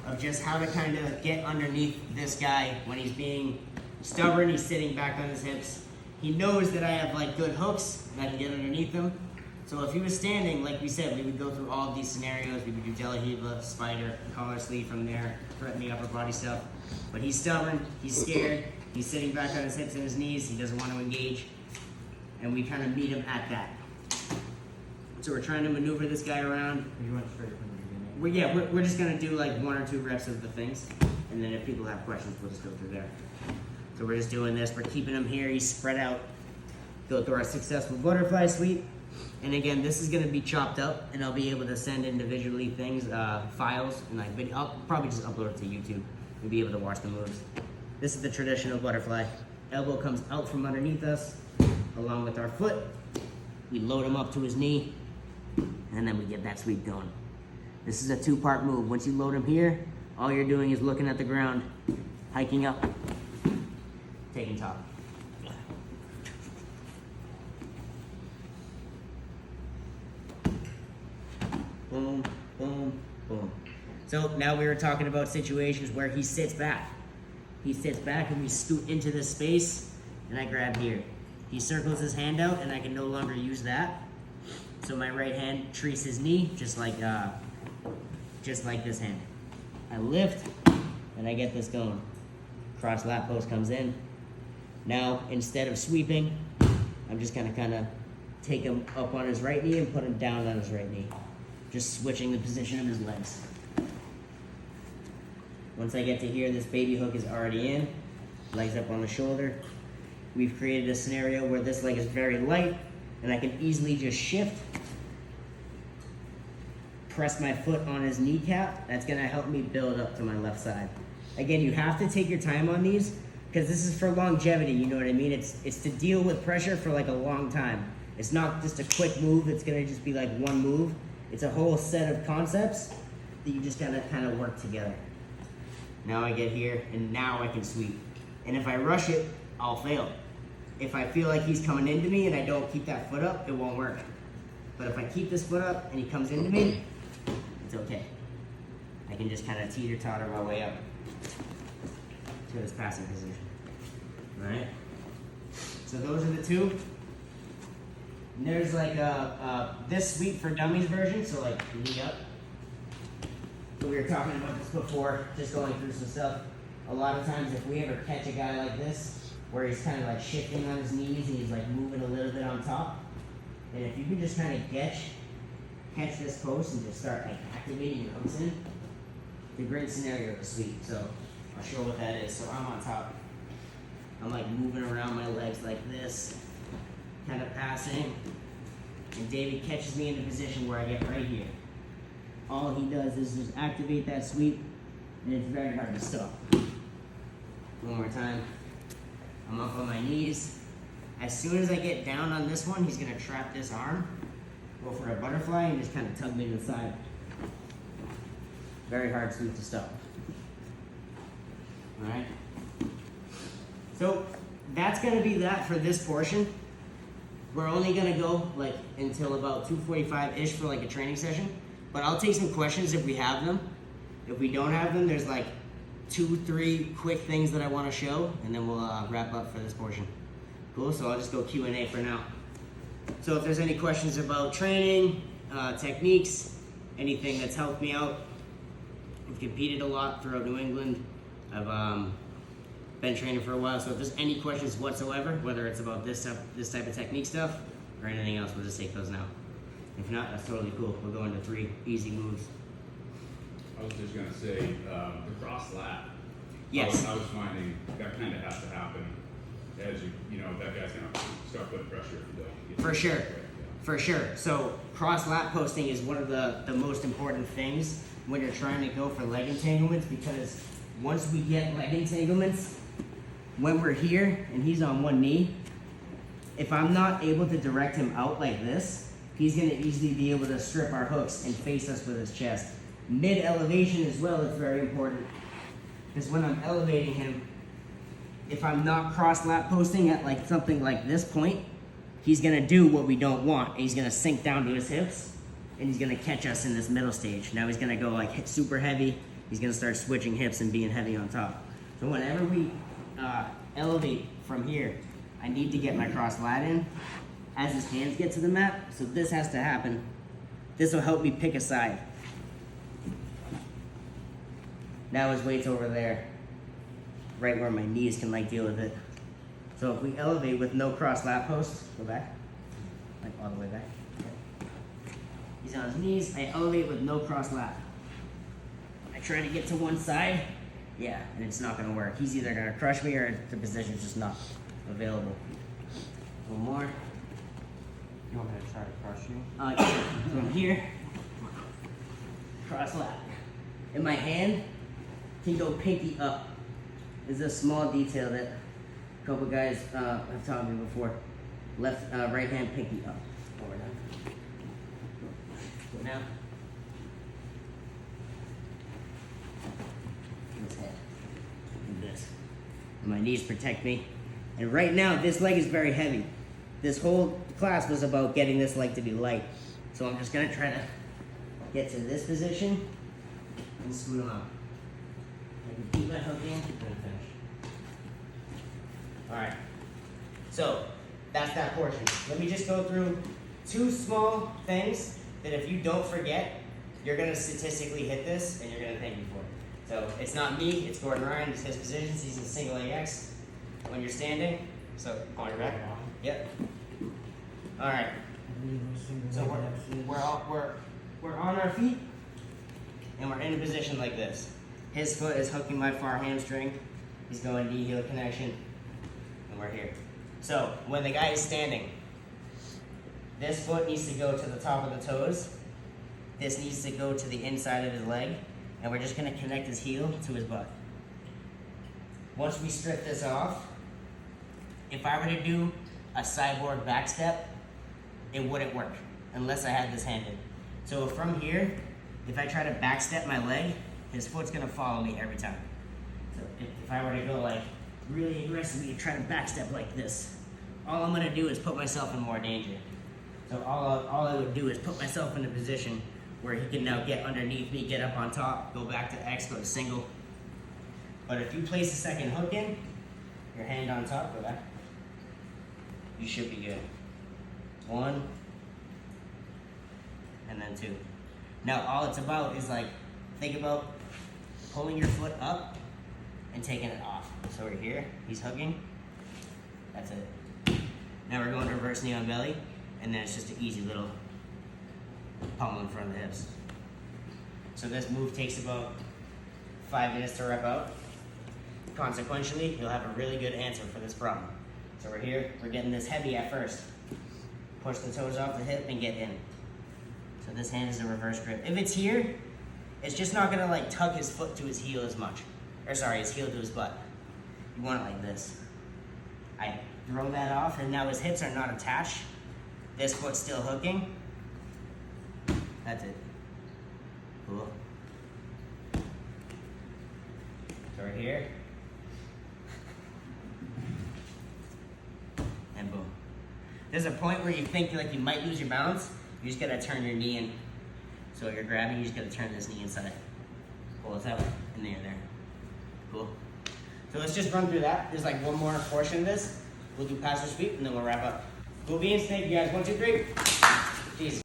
of just how to kind of get underneath this guy when he's being stubborn. He's sitting back on his hips. He knows that I have like good hooks and I can get underneath him. So if he was standing, like we said, we would go through all of these scenarios. We would do De La Riva, spider, collar sleeve from there, threaten the upper body stuff. But he's stubborn, he's scared, he's sitting back on his hips and his knees, he doesn't want to engage. And we kind of meet him at that. So we're trying to maneuver this guy around. You went straight from the beginning. We're just gonna do like 1 or 2 reps of the things. And then if people have questions, we'll just go through there. So we're just doing this, we're keeping him here, he's spread out. Go through our successful butterfly sweep. And again, this is gonna be chopped up and I'll be able to send individually things, files, and like video. I'll probably just upload it to YouTube. You'll be able to watch the moves. This is the traditional butterfly. Elbow comes out from underneath us, along with our foot. We load him up to his knee, and then we get that sweep going. This is a 2-part move. Once you load him here, all you're doing is looking at the ground, hiking up, taking top. Boom, boom, boom. So now we were talking about situations where he sits back. He sits back and we scoot into this space and I grab here. He circles his hand out and I can no longer use that. So my right hand treats his knee just like this hand. I lift and I get this going. Cross lap post comes in. Now instead of sweeping, I'm just gonna kind of take him up on his right knee and put him down on his right knee. Just switching the position of his legs. Once I get to here, this baby hook is already in, legs up on the shoulder. We've created a scenario where this leg is very light and I can easily just shift, press my foot on his kneecap. That's gonna help me build up to my left side. Again, you have to take your time on these because this is for longevity, you know what I mean? It's to deal with pressure for like a long time. It's not just a quick move, it's gonna just be like one move. It's a whole set of concepts that you just gotta kind of work together. Now I get here, and now I can sweep. And if I rush it, I'll fail. If I feel like he's coming into me and I don't keep that foot up, it won't work. But if I keep this foot up and he comes into me, it's okay. I can just kind of teeter-totter my way up to his passing position. All right? So those are the 2. And there's like this sweep for dummies version, so like knee up. We were talking about this before, just going through some stuff. A lot of times if we ever catch a guy like this, where he's kind of like shifting on his knees and he's like moving a little bit on top, and if you can just kind of catch this post and just start like activating your hooks in, it's a great scenario to sweep. So I'll show what that is. So I'm on top. I'm like moving around my legs like this, kind of passing, and David catches me in the position where I get right here. All he does is just activate that sweep, and it's very hard to stop. One more time. I'm up on my knees. As soon as I get down on this one, he's gonna trap this arm, go for a butterfly, and just kind of tug me to the side. Very hard sweep to stop. All right? So that's gonna be that for this portion. We're only gonna go like until about 2:45-ish for like a training session. But I'll take some questions if we have them. If we don't have them, there's like 2-3 quick things that I want to show, and then we'll wrap up for this portion. Cool, so I'll just go Q&A for now. So if there's any questions about training, techniques, anything that's helped me out. I've competed a lot throughout New England. I've been training for a while, so if there's any questions whatsoever, whether it's about this type of technique stuff or anything else, we'll just take those now. If not, that's totally cool. We'll go into 3 easy moves. I was just gonna say, the cross lap. Yes. I was finding that kind of has to happen as you know, that guy's gonna start putting pressure if you don't. For sure. For sure. So cross lap posting is one of the most important things when you're trying to go for leg entanglements, because once we get leg entanglements, when we're here and he's on one knee, if I'm not able to direct him out like this, he's going to easily be able to strip our hooks and face us with his chest. Mid elevation as well is very important, because when I'm elevating him, if I'm not cross lap posting at like something like this point, he's going to do what we don't want. He's going to sink down to his hips and he's going to catch us in this middle stage. Now he's going to go like hit super heavy he's gonna start switching hips and being heavy on top. So whenever we elevate from here, I need to get my cross lat in as his hands get to the mat. So this has to happen. This will help me pick a side. Now his weight's over there, right where my knees can like deal with it. So if we elevate with no cross lat post, go back, like all the way back. He's on his knees, I elevate with no cross lat. I try to get to one side, yeah, and it's not gonna work. He's either gonna crush me or the position's just not available. One more. You want me to try to crush you? Yeah. From here, cross lat. And my hand can go pinky up. This is a small detail that a couple guys have taught me before. Left, right hand pinky up. Forward now. Go now. His head. And this. And my knees protect me. And right now, this leg is very heavy. This whole class was about getting this leg to be light. So I'm just gonna try to get to this position and scoot him out. I can keep my hook in and finish. Alright. So that's that portion. Let me just go through two small things that if you don't forget, you're gonna statistically hit this and you're gonna thank me for it. So it's not me, it's Gordon Ryan, it's his positions, he's in single AX when you're standing. So on your back. Yep. Alright. So we're on our feet and we're in a position like this. His foot is hooking my far hamstring. He's going knee heel connection. And we're here. So when the guy is standing, this foot needs to go to the top of the toes. This needs to go to the inside of his leg. And we're just gonna connect his heel to his butt. Once we strip this off, if I were to do a cyborg back step, it wouldn't work unless I had this handed. So from here, if I try to back step my leg, his foot's gonna follow me every time. So if I were to go like really aggressively and try to back step like this, all I'm gonna do is put myself in more danger. So all I would do is put myself in a position where he can now get underneath me, get up on top, go back to X, go to single. But if you place a second hook in, your hand on top, go back, you should be good. One, and then two. Now all it's about is like, think about pulling your foot up and taking it off. So we're here, he's hooking, that's it. Now we're going to reverse knee on belly, and then it's just an easy little pummel in front of the hips. So this move takes about 5 minutes to rep out. Consequentially, you'll have a really good answer for this problem. So we're here, we're getting this heavy at first. Push the toes off the hip and get in. So this hand is a reverse grip. If it's here, it's just not gonna like tug his foot to his heel as much. Or sorry, his heel to his butt. You want it like this. I throw that off and now his hips are not attached. This foot's still hooking. That's it. Cool. So we're here. And boom. There's a point where you think like you might lose your balance. You just gotta turn your knee in. So you're grabbing, you just gotta turn this knee inside. Pull it that way, and then you're there. Cool. So let's just run through that. There's like one more portion of this. We'll do passer sweep, and then we'll wrap up. Cool beans, thank you guys. 1, 2, 3. Peace.